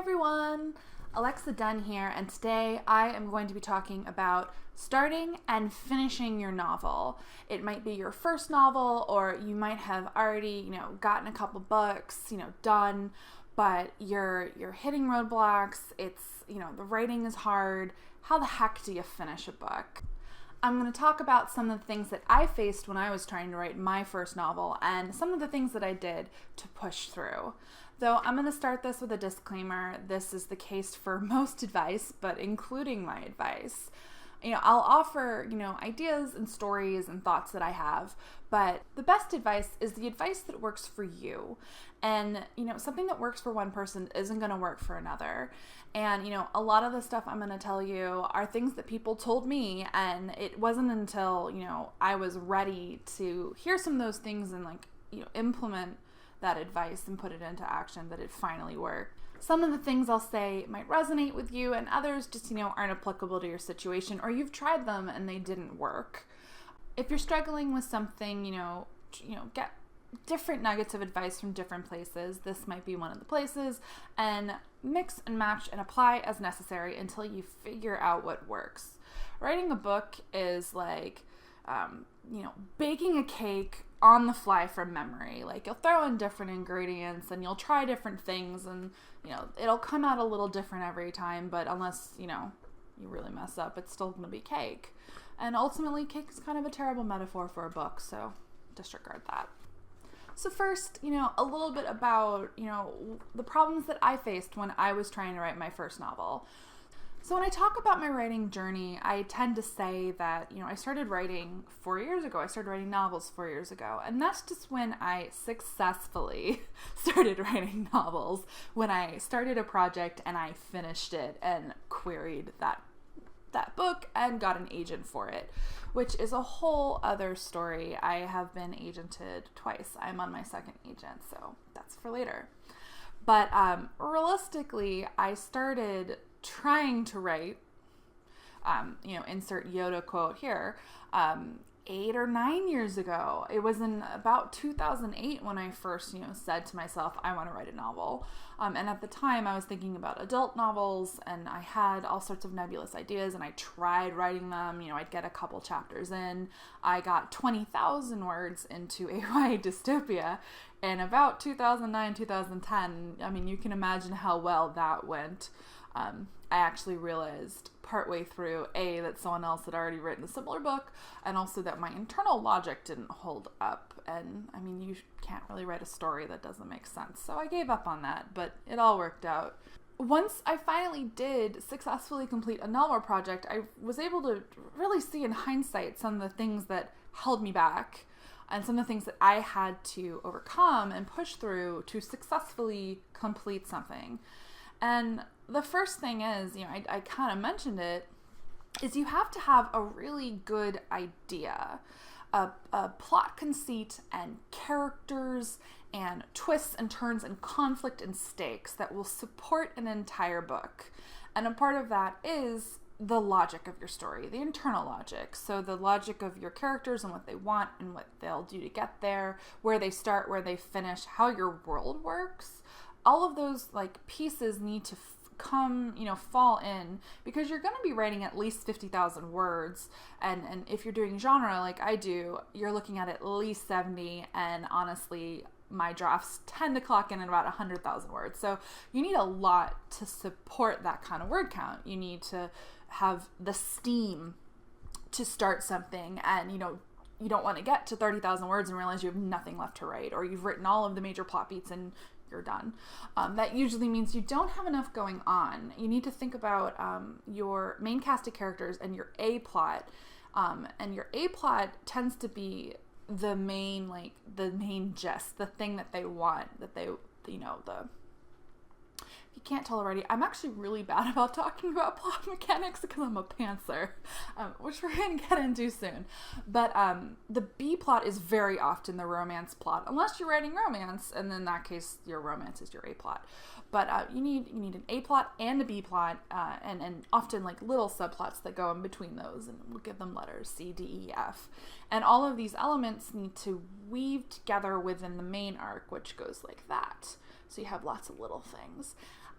everyone, Alexa Dunn here, and today I am going to be talking about starting and finishing your novel. It might be your first novel, or you might have already, gotten a couple books, done, but you're hitting roadblocks. It's, the writing is hard. How the heck do you finish a book? I'm going to talk about some of the things that I faced when I was trying to write my first novel and some of the things that I did to push through. Though I'm going to start this with a disclaimer. This is the case for most advice, but including my advice. I'll offer, ideas and stories and thoughts that I have, but the best advice is the advice that works for you. And, something that works for one person isn't going to work for another. And, a lot of the stuff I'm going to tell you are things that people told me, and it wasn't until, I was ready to hear some of those things and implement that advice and put it into action that it finally worked. Some of the things I'll say might resonate with you, and others just, aren't applicable to your situation, or you've tried them and they didn't work. If you're struggling with something, get different nuggets of advice from different places. This might be one of the places, and mix and match and apply as necessary until you figure out what works. Writing a book is like, baking a cake on the fly from memory. You'll throw in different ingredients and you'll try different things, and it'll come out a little different every time, but unless you really mess up, it's still going to be cake. And ultimately, cake is kind of a terrible metaphor for a book, so disregard that. So first, a little bit about, the problems that I faced when I was trying to write my first novel. So when I talk about my writing journey, I tend to say that, I started writing 4 years ago. I started writing novels 4 years ago. And that's just when I successfully started writing novels, when I started a project and I finished it and queried that book and got an agent for it, which is a whole other story. I have been agented twice. I'm on my second agent, so that's for later. But realistically, I started trying to write, insert Yoda quote here, 8 or 9 years ago. It was in about 2008 when I first, said to myself, I want to write a novel. And at the time I was thinking about adult novels, and I had all sorts of nebulous ideas, and I tried writing them. I'd get a couple chapters in. I got 20,000 words into a YA dystopia in about 2009, 2010. I mean, you can imagine how well that went. I actually realized partway through, that someone else had already written a similar book, and also that my internal logic didn't hold up. And I mean, you can't really write a story that doesn't make sense. So I gave up on that, but it all worked out. Once I finally did successfully complete a novel project, I was able to really see in hindsight some of the things that held me back, and some of the things that I had to overcome and push through to successfully complete something. And the first thing is, I kind of mentioned it, is you have to have a really good idea, a plot conceit and characters and twists and turns and conflict and stakes that will support an entire book. And a part of that is the logic of your story, the internal logic. So the logic of your characters and what they want and what they'll do to get there, where they start, where they finish, how your world works. All of those pieces need to fall in, because you're going to be writing at least 50,000 words. And if you're doing genre like I do, you're looking at least 70. And honestly, my drafts tend to clock in at about 100,000 words. So you need a lot to support that kind of word count. You need to have the steam to start something, and you don't want to get to 30,000 words and realize you have nothing left to write, or you've written all of the major plot beats and you're done. That usually means you don't have enough going on. You need to think about your main cast of characters and your A plot. And your A plot tends to be the main gist, the thing that they want, that they, you can't tell already, I'm actually really bad about talking about plot mechanics because I'm a pantser, which we're going to get into soon. But the B plot is very often the romance plot, unless you're writing romance, and in that case, your romance is your A plot. But you need an A plot and a B plot, and often little subplots that go in between those, and we'll give them letters C, D, E, F. And all of these elements need to weave together within the main arc, which goes like that. So you have lots of little things.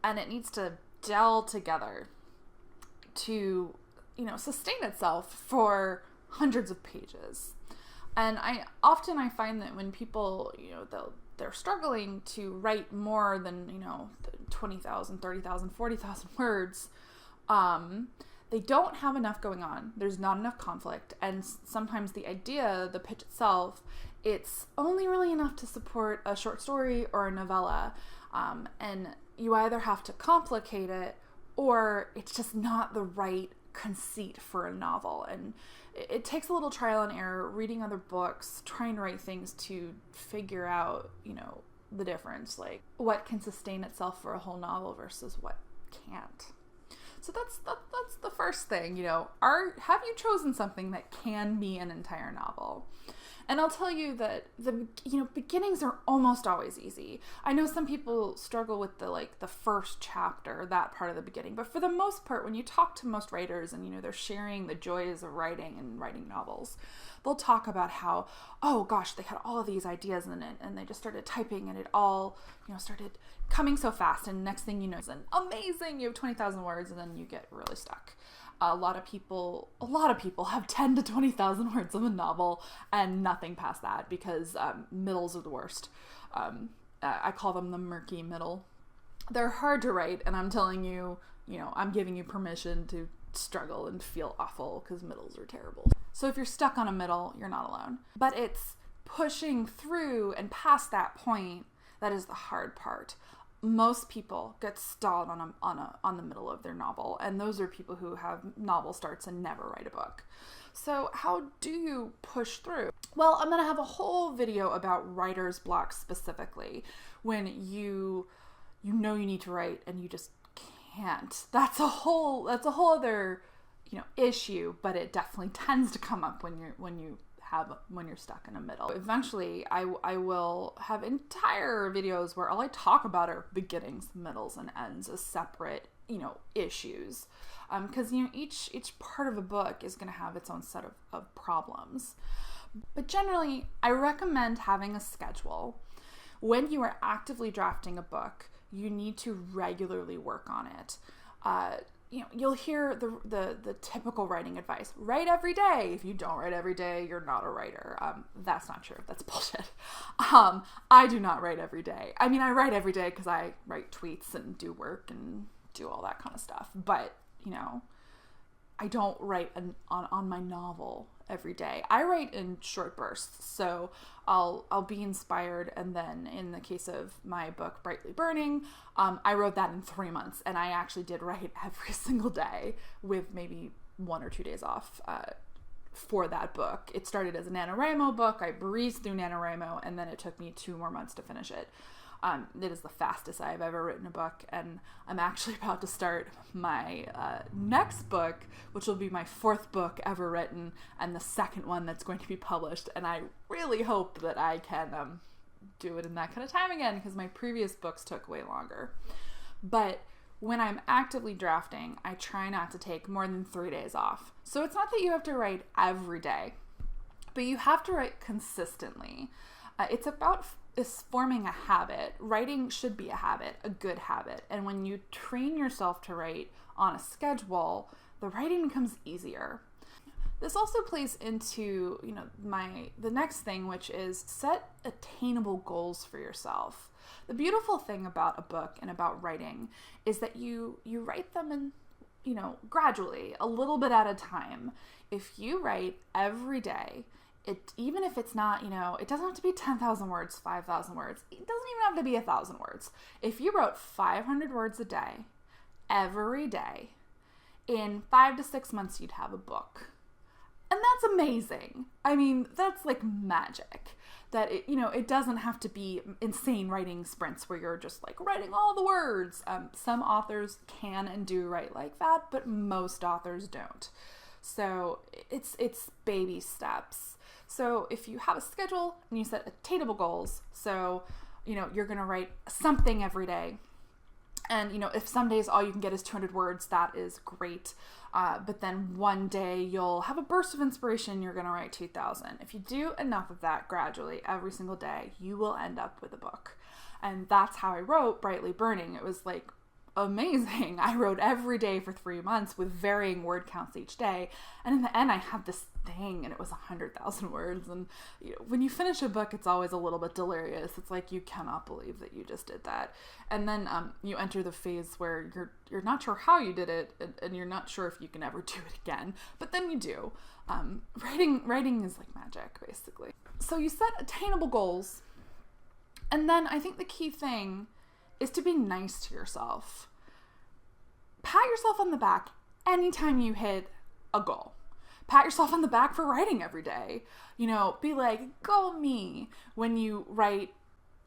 and it needs to gel together to, sustain itself for hundreds of pages. And I find that when people, they're struggling to write more than, 20,000, 30,000, 40,000 words, they don't have enough going on. There's not enough conflict. And sometimes the idea, the pitch itself, it's only really enough to support a short story or a novella. And you either have to complicate it, or it's just not the right conceit for a novel. And it takes a little trial and error, reading other books, trying to write things to figure out, the difference, like what can sustain itself for a whole novel versus what can't. So that's the first thing, have you chosen something that can be an entire novel? And I'll tell you that beginnings are almost always easy. I know some people struggle with the first chapter, that part of the beginning, but for the most part, when you talk to most writers and, they're sharing the joys of writing and writing novels, they'll talk about how, oh gosh, they had all of these ideas in it and they just started typing and it all, started coming so fast. And next thing you know, it's amazing, you have 20,000 words and then you get really stuck. A lot of people have 10 to 20,000 words of a novel and nothing past that because middles are the worst. I call them the murky middle. They're hard to write, and I'm telling you, I'm giving you permission to struggle and feel awful because middles are terrible. So if you're stuck on a middle, you're not alone. But it's pushing through and past that point that is the hard part. Most people get stalled on the middle of their novel, and those are people who have novel starts and never write a book. So how do you push through? Well, I'm going to have a whole video about writer's block specifically, when you know you need to write and you just can't. That's a whole other issue, but it definitely tends to come up when you're stuck in a middle. Eventually, I will have entire videos where all I talk about are beginnings, middles, and ends as separate, issues. Because, each part of a book is going to have its own set of problems. But generally, I recommend having a schedule. When you are actively drafting a book, you need to regularly work on it. You'll hear the typical writing advice. Write every day. If you don't write every day, you're not a writer. That's not true. That's bullshit. I do not write every day. I mean, I write every day because I write tweets and do work and do all that kind of stuff. But, I don't write on my novel every day. I write in short bursts. So I'll be inspired, and then in the case of my book Brightly Burning, I wrote that in 3 months, and I actually did write every single day with maybe 1 or 2 days off for that book. It started as a NaNoWriMo book. I breezed through NaNoWriMo, and then it took me 2 more months to finish it. It is the fastest I've ever written a book, and I'm actually about to start my next book, which will be my 4th book ever written, and the 2nd one that's going to be published, and I really hope that I can do it in that kind of time again, because my previous books took way longer. But when I'm actively drafting, I try not to take more than 3 days off. So it's not that you have to write every day, but you have to write consistently. It's about forming a habit. Writing should be a habit, a good habit. And when you train yourself to write on a schedule, the writing becomes easier. This also plays into, the next thing, which is set attainable goals for yourself. The beautiful thing about a book and about writing is that you write them in, gradually, a little bit at a time. If you write every day, even if it's not, it doesn't have to be 10,000 words, 5,000 words. It doesn't even have to be 1,000 words. If you wrote 500 words a day, every day, in 5 to 6 months, you'd have a book. And that's amazing. I mean, that's like magic. That, it doesn't have to be insane writing sprints where you're just like writing all the words. Some authors can and do write like that, but most authors don't. So it's baby steps. So if you have a schedule and you set attainable goals, so, you're going to write something every day. And, if some days all you can get is 200 words, that is great. But then one day you'll have a burst of inspiration, you're going to write 2,000. If you do enough of that gradually every single day, you will end up with a book. And that's how I wrote Brightly Burning. It was like amazing. I wrote every day for 3 months with varying word counts each day. And in the end, I had this thing and it was 100,000 words. And when you finish a book, it's always a little bit delirious. It's like, you cannot believe that you just did that. And then you enter the phase where you're not sure how you did it, and you're not sure if you can ever do it again. But then you do. Writing is like magic, basically. So you set attainable goals. And then I think the key thing is to be nice to yourself. Pat yourself on the back anytime you hit a goal. Pat yourself on the back for writing every day. Be like, go me, when you write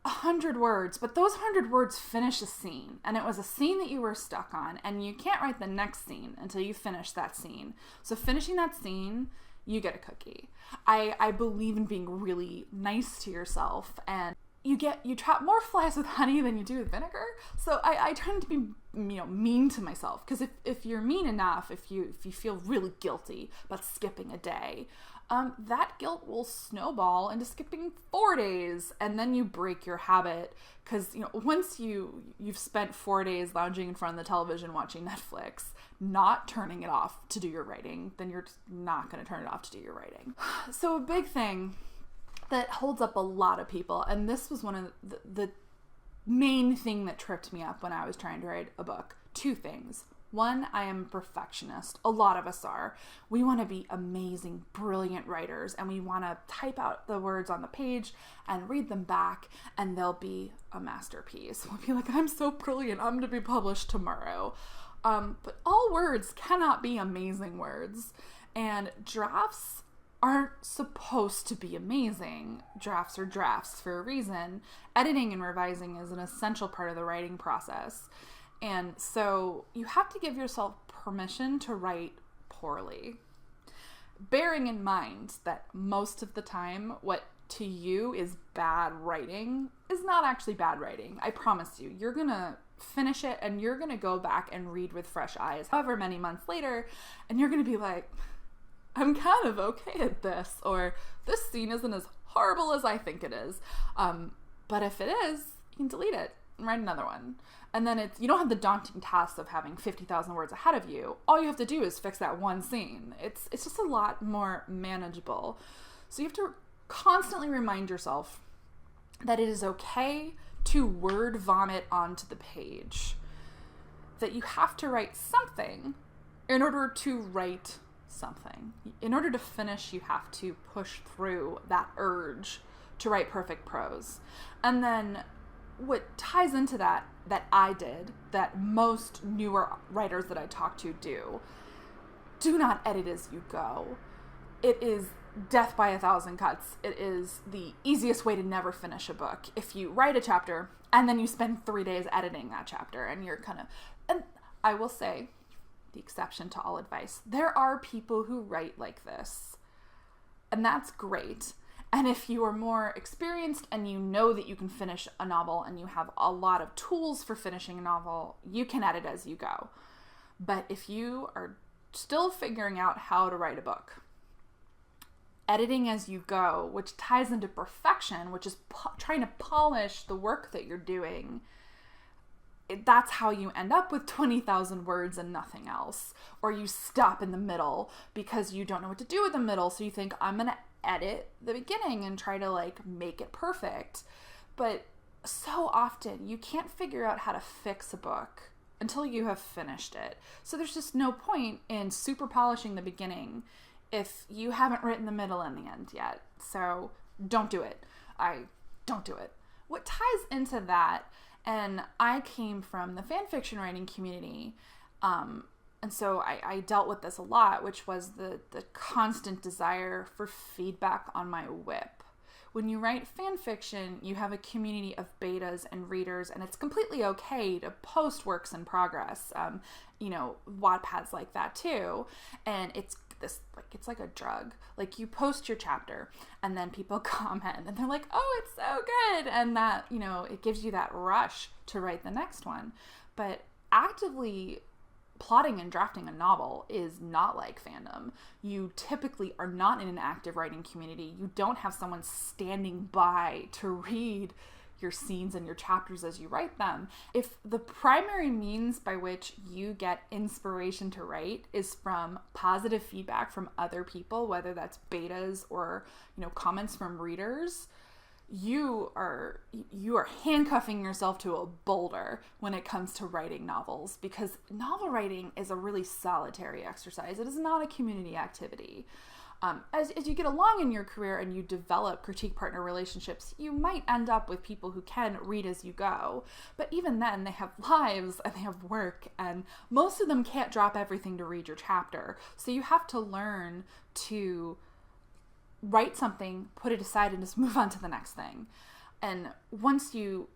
100 words, but those 100 words finish a scene, and it was a scene that you were stuck on, and you can't write the next scene until you finish that scene. So finishing that scene, you get a cookie. I believe in being really nice to yourself, and you trap more flies with honey than you do with vinegar. So I tend to be mean to myself, because if you're mean enough, if you feel really guilty about skipping a day, that guilt will snowball into skipping 4 days, and then you break your habit, because once you've spent 4 days lounging in front of the television watching Netflix, not turning it off to do your writing, then you're just not going to turn it off to do your writing. So a big thing that holds up a lot of people, and this was one of the main thing that tripped me up when I was trying to write a book. 2 things. One, I am a perfectionist. A lot of us are. We want to be amazing, brilliant writers, and we want to type out the words on the page and read them back, and they'll be a masterpiece. We'll be like, I'm so brilliant, I'm going to be published tomorrow. But all words cannot be amazing words, and drafts aren't supposed to be amazing. Drafts are drafts for a reason. Editing and revising is an essential part of the writing process. And so you have to give yourself permission to write poorly. Bearing in mind that most of the time what to you is bad writing is not actually bad writing. I promise you. You're going to finish it and you're going to go back and read with fresh eyes however many months later, and you're going to be like, I'm kind of okay at this, or this scene isn't as horrible as I think it is. But if it is, you can delete it and write another one. And then you don't have the daunting task of having 50,000 words ahead of you. All you have to do is fix that one scene. It's just a lot more manageable. So you have to constantly remind yourself that it is okay to word vomit onto the page. That you have to write something in order to write something. In order to finish, you have to push through that urge to write perfect prose. And then what ties into that I did, that most newer writers that I talk to do not edit as you go. It is death by 1,000 cuts. It is the easiest way to never finish a book. If you write a chapter and then you spend 3 days editing that chapter, and you're and I will say, the exception to all advice, there are people who write like this, and that's great. And if you are more experienced and you know that you can finish a novel and you have a lot of tools for finishing a novel, you can edit as you go. But if you are still figuring out how to write a book, editing as you go, which ties into perfection, which is trying to polish the work that you're doing, that's how you end up with 20,000 words and nothing else. Or you stop in the middle because you don't know what to do with the middle, so you think, I'm going to edit the beginning and try to make it perfect. But so often you can't figure out how to fix a book until you have finished it. So there's just no point in super polishing the beginning if you haven't written the middle and the end yet. So don't do it. Don't do it. What ties into that, and I came from the fan fiction writing community, and so I dealt with this a lot, which was the constant desire for feedback on my WIP. When you write fan fiction, you have a community of betas and readers, and it's completely okay to post works in progress. Wattpad's like that too, and it's like a drug. You post your chapter, and then people comment, and they're like, "Oh, it's so good," and that it gives you that rush to write the next one. But actively plotting and drafting a novel is not like fandom. You typically are not in an active writing community. You don't have someone standing by to read your scenes and your chapters as you write them. If the primary means by which you get inspiration to write is from positive feedback from other people, whether that's betas or, comments from readers, you are handcuffing yourself to a boulder when it comes to writing novels, because novel writing is a really solitary exercise. It is not a community activity. As you get along in your career and you develop critique partner relationships, you might end up with people who can read as you go. But even then, they have lives and they have work, and most of them can't drop everything to read your chapter. So you have to learn to write something, put it aside, and just move on to the next thing. And once you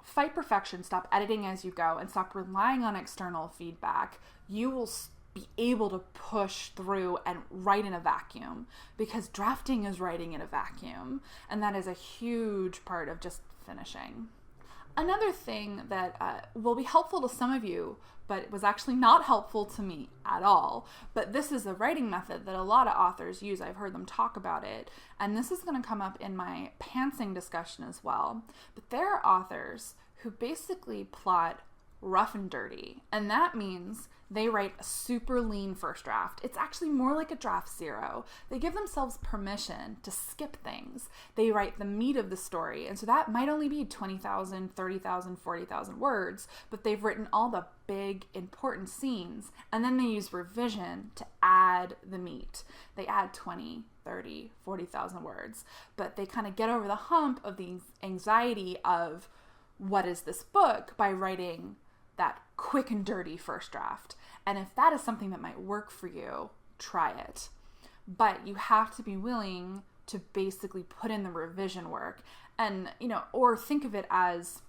fight perfection, stop editing as you go, and stop relying on external feedback, you will be able to push through and write in a vacuum, because drafting is writing in a vacuum, and that is a huge part of just finishing. Another thing that will be helpful to some of you, but was actually not helpful to me at all, but this is a writing method that a lot of authors use. I've heard them talk about it, and this is going to come up in my pantsing discussion as well. But there are authors who basically plot rough and dirty, and that means they write a super lean first draft. It's actually more like a draft zero. They give themselves permission to skip things. They write the meat of the story, and so that might only be 20,000, 30,000, 40,000 words, but they've written all the big, important scenes, and then they use revision to add the meat. They add 20, 30, 40,000 words, but they kind of get over the hump of the anxiety of what is this book by writing that quick and dirty first draft. And if that is something that might work for you, try it. But you have to be willing to basically put in the revision work, and, or think of it as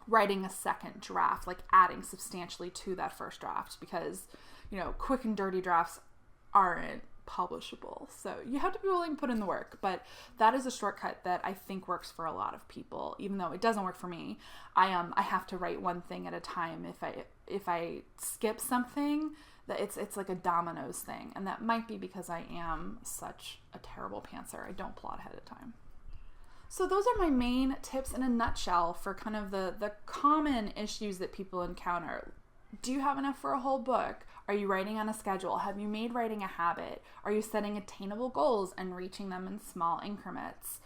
writing a second draft, like adding substantially to that first draft, because, quick and dirty drafts aren't publishable. So you have to be willing to put in the work, but that is a shortcut that I think works for a lot of people, even though it doesn't work for me. I have to write one thing at a time. If I skip something, that it's like a dominoes thing, and that might be because I am such a terrible pantser. I don't plot ahead of time. So those are my main tips in a nutshell for kind of the common issues that people encounter. Do you have enough for a whole book? Are you writing on a schedule? Have you made writing a habit? Are you setting attainable goals and reaching them in small increments?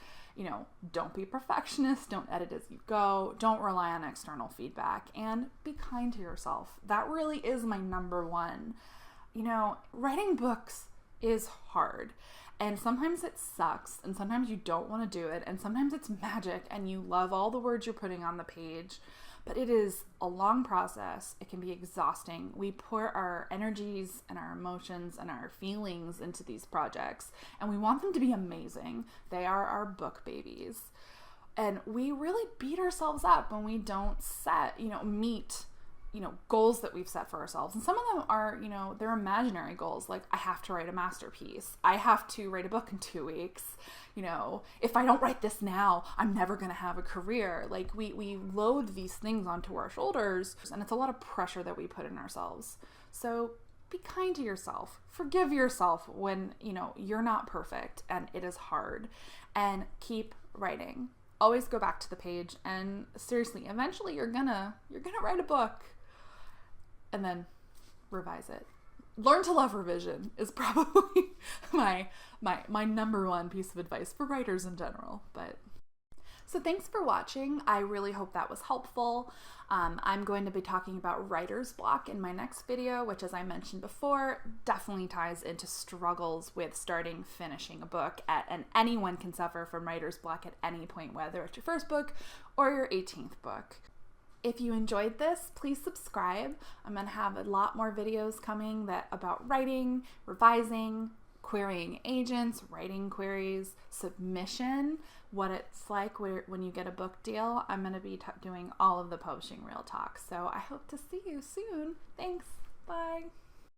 Don't be perfectionist. Don't edit as you go. Don't rely on external feedback, and be kind to yourself. That really is my number one. Writing books is hard, and sometimes it sucks, and sometimes you don't want to do it, and sometimes it's magic and you love all the words you're putting on the page. But it is a long process. It can be exhausting. We pour our energies and our emotions and our feelings into these projects, and we want them to be amazing. They are our book babies. And we really beat ourselves up when we don't meet goals that we've set for ourselves. And some of them are, they're imaginary goals. Like, I have to write a masterpiece. I have to write a book in 2 weeks. If I don't write this now, I'm never going to have a career. Like, we load these things onto our shoulders, and it's a lot of pressure that we put in ourselves. So be kind to yourself. Forgive yourself when, you're not perfect and it is hard, and keep writing. Always go back to the page, and seriously, eventually you're gonna write a book, and then revise it. Learn to love revision is probably my number one piece of advice for writers in general. So thanks for watching. I really hope that was helpful. I'm going to be talking about writer's block in my next video, which, as I mentioned before, definitely ties into struggles with starting, finishing a book, and anyone can suffer from writer's block at any point, whether it's your first book or your 18th book. If you enjoyed this, please subscribe. I'm going to have a lot more videos coming about writing, revising, querying agents, writing queries, submission, what it's like when you get a book deal. I'm going to be doing all of the publishing real talk. So I hope to see you soon. Thanks. Bye.